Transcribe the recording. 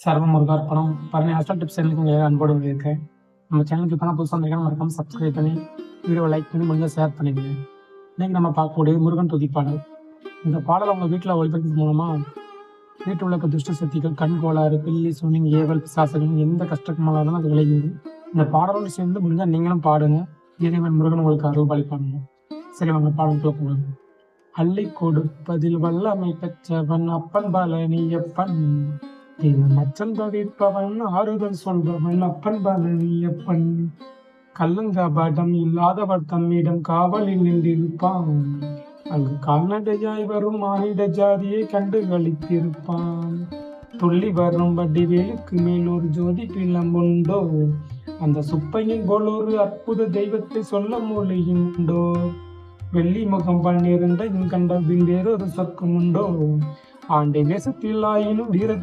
சர்வ முருகார்ப்பணம். Bharani hostel tips சேனலுக்கு உங்களை அன்போடு வரவேற்கிறேன். நம்ம சேனலுக்கு இப்போதான் புதுசாக வந்திருக்கேன், மறக்காம சப்ஸ்கிரைப் பண்ணி வீடியோவை லைக் பண்ணி முடிஞ்சா ஷேர் பண்ணிக்கங்க. இன்னைக்கு நம்ம பார்க்கக்கூடிய முருகன் துதி பாடல். இந்த பாடலை உங்கள் வீட்டில் ஒளிபரப்பு மூலமாக வீட்டில் உள்ள துஷ்ட சக்திகள், கண் கோளாறு, பில்லி, சூனிங், ஏவல், பிசாசுகள் எந்த கஷ்டமாக இருந்தாலும் அது விளையுது. இந்த பாடலோடு சேர்ந்து முடிஞ்சா நீங்களும் பாடுங்க. இறைவன் முருகன் உங்களுக்கு அருள் பாலிப்பாங்க. சரி, அவங்க பாடலுக்குள்ள போடுங்க. அள்ளி கொடுப்பதில் வல்லமை பெற்றவன் அப்பன் பழனியப்பன், மச்சம் தவிர்ப்பவன் ஆறுதல் சொல்பவன் அப்பன் பழனியப்பன், கள்ளங்கபடம் இல்லாதவர் தம்மிடம் காவலில் நின்றிருப்பான், அங்கு கால்நடையாய் வரும் மானிட ஜாதியை கண்டு களித்திருப்பான், துள்ளி வரும் வடிவேலுக்கு மேல் ஒரு ஜோதி பிளம் உண்டோ, அந்த சுப்பையின் போல் ஒரு அற்புத தெய்வத்தை சொல்ல மொழியுண்டோ, வெள்ளி முகம் 12 கண்ட வேறொரு சொர்க்கம் உண்டோ, ஆண்டை வேசத்தில் ஆயினும் வீர